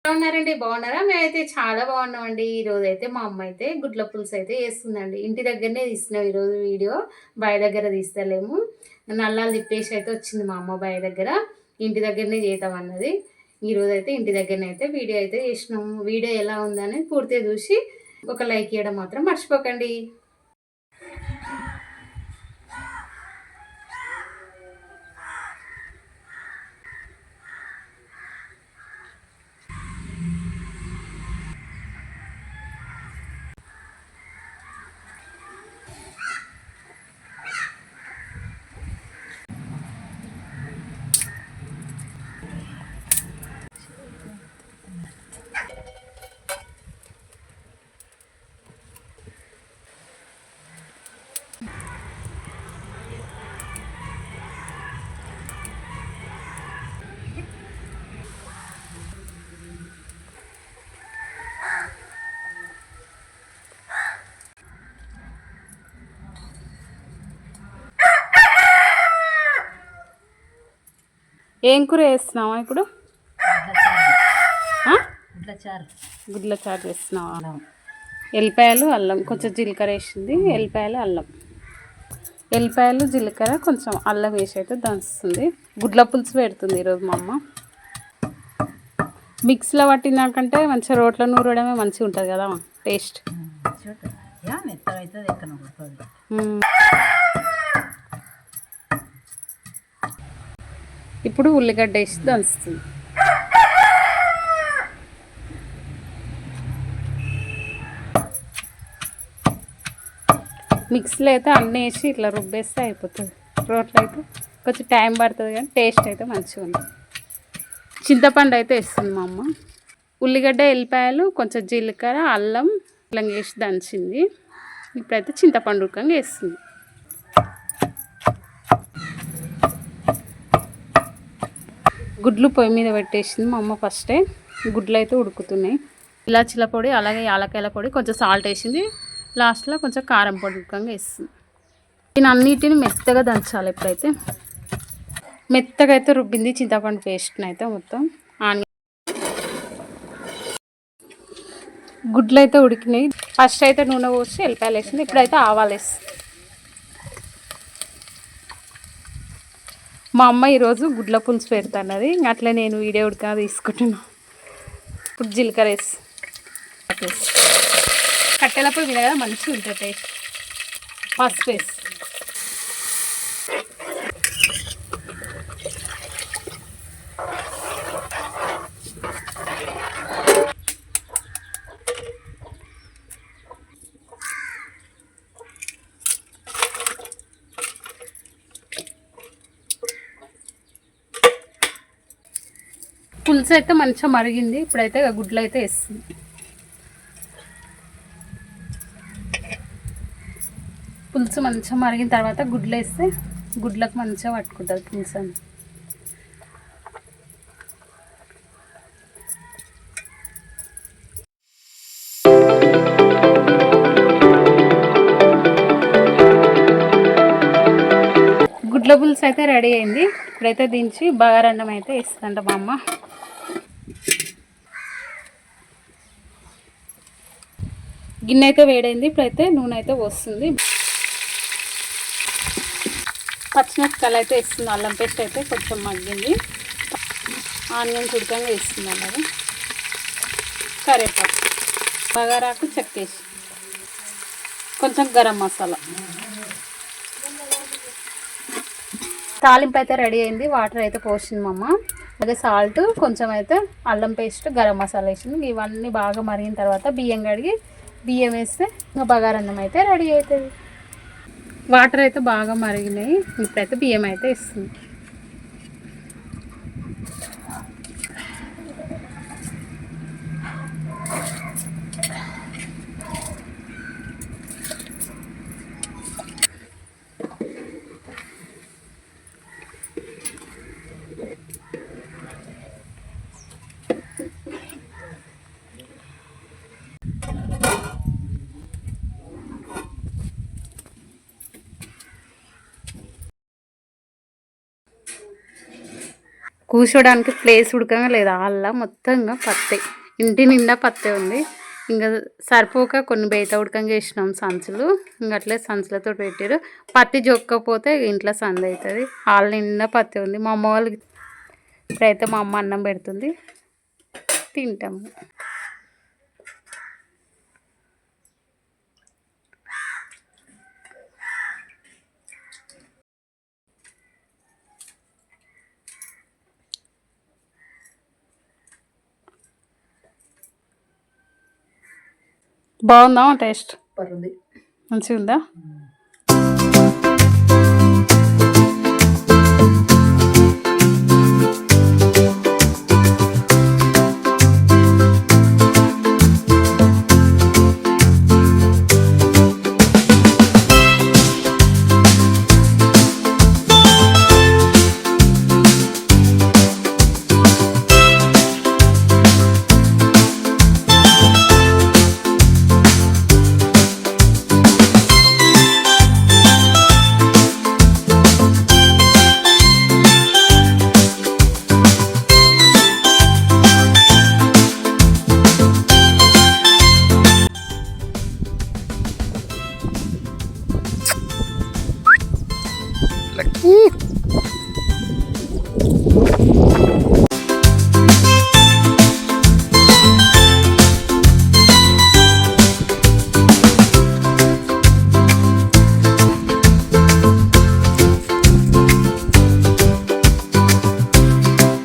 బాగున్నారండి? బాగున్నారా? మేమైతే చాలా బాగున్నామండి. ఈరోజైతే మా అమ్మ అయితే గుడ్ల పులుసు అయితే చేస్తుందండి. ఇంటి దగ్గరనే తీస్తున్నాం ఈరోజు వీడియో. బావి దగ్గర తీస్తలేము. నల్లాలు తిప్పేసి అయితే వచ్చింది మా అమ్మ బావి దగ్గర. ఇంటి దగ్గరనే చేద్దామన్నది. ఈరోజైతే ఇంటి దగ్గరనే అయితే వీడియో అయితే చేసినాము. వీడియో ఎలా ఉందని పూర్తిగా చూసి ఒక లైక్ ఇవ్వడం మాత్రం మర్చిపోకండి. ఏం కూర వేస్తున్నావా ఇప్పుడు? గుడ్ల చారు చేస్తున్నావా? ఎల్లిపాయలు అల్లం కొంచెం జీలకర్ర వేసింది. ఎల్లిపాయలు అల్లం, ఎల్లిపాయలు జీలకర్ర కొంచెం అల్లం వేసి అయితే దంచుతుంది. గుడ్ల పులుసు పెడుతుంది ఈరోజు మా అమ్మ. మిక్స్లో పట్టినాకంటే మంచిగా రోట్లో నూరడమే మంచిగా ఉంటుంది కదా టేస్ట్. ఇప్పుడు ఉల్లిగడ్డ వేసి దంచుతుంది. మిక్సీలో అయితే అన్నీ వేసి ఇట్లా రుబ్బేస్తే అయిపోతుంది. రోట్లో అయితే కొంచెం టైం పడుతుంది కానీ టేస్ట్ అయితే మంచిగా ఉంది. చింతపండు అయితే వేస్తుంది మా అమ్మ. ఉల్లిగడ్డ, ఎల్లిపాయలు, కొంచెం జీలకర్ర, అల్లం ఇట్లా వేసి దంచింది. ఇప్పుడైతే చింతపండు ఉడకంగా వేస్తుంది. గుడ్లు పొయ్యి మీద పెట్టేసింది మా అమ్మ. ఫస్టే గుడ్లు అయితే ఉడుకుతున్నాయి. ఇలాచీల పొడి అలాగే యాలకాయల పొడి కొంచెం సాల్ట్ వేసింది. లాస్ట్లో కొంచెం కారం పొడి ఉడకంగా వేస్తుంది. దీని అన్నిటిని మెత్తగా దంచాలి. ఎప్పుడైతే మెత్తగా అయితే రుబ్బింది చింతపండు పేస్ట్ని అయితే మొత్తం. గుడ్లు అయితే ఉడికినాయి. ఫస్ట్ అయితే నూనె పోసి ఎల్లిపాయలు వేసింది. ఇప్పుడైతే ఆవాలు వేస్తుంది. మా అమ్మ ఈరోజు గుడ్ల పులుసు పెడుతున్నది. అట్లా నేను వీడియో ఉడక తీసుకుంటున్నాను. ఇప్పుడు జీలకర్ర వేసి కట్టెల పొయ్యి మీద కదా మంచిగా ఉంటుంది టేస్ట్. పసుపు వేసి పులుసు అయితే మంచిగా మరిగింది. ఇప్పుడైతే గుడ్లు అయితే వేస్తుంది. పులుసు మంచిగా మరిగిన తర్వాత గుడ్లు వేస్తే గుడ్లకు మంచిగా పట్టుకుంటుంది పులుసు అని. గుడ్ల పులుసు అయితే రెడీ అయింది. ఇప్పుడైతే దించి బగారన్నం అయితే వేస్తుందంట మా అమ్మ. గిన్నె అయితే వేడైంది. ఇప్పుడైతే నూనె అయితే పోస్తుంది. పచ్చిమిరపకాయలు అయితే వేస్తుంది. అల్లం పేస్ట్ అయితే కొంచెం మగ్గింది. ఆనియన్స్ ఉడకంగా వేస్తుంది. అలాగే కరివేపాకు, బగారాకు, చెక్కేసి కొంచెం గరం మసాలా. తాలింపు అయితే రెడీ అయింది. వాటర్ అయితే పోసింది మా అమ్మ. అదే సాల్ట్ కొంచెం అయితే అల్లం పేస్ట్, గరం మసాలా వేసింది. ఇవన్నీ బాగా మరిగిన తర్వాత బియ్యం కడిగి బియ్యం వేస్తే ఇంకా బగారన్నం అయితే రెడీ అవుతుంది. వాటర్ అయితే బాగా మరిగినాయి. ఇప్పుడైతే బియ్యం అయితే వేస్తుంది. కూర్చోడానికి ప్లేస్ ఉడకంగా లేదు అలా మొత్తంగా పత్తే ఇంటి నిండా పత్తే ఉంది. ఇంకా సరిపోక కొన్ని బయట ఉడకంగా వేసినాం సంచులు. ఇంక అట్లే సంచులతో పెట్టారు. పత్తి జొక్కపోతే ఇంట్లో సంద అవుతుంది. హాల్ నిండా పత్తి ఉంది. మా అమ్మ వాళ్ళకి ఇప్పుడైతే మా అమ్మ అన్నం పెడుతుంది, తింటాము. బాగుందా టేస్ట్? పరుంది, మంచిగా ఉందా?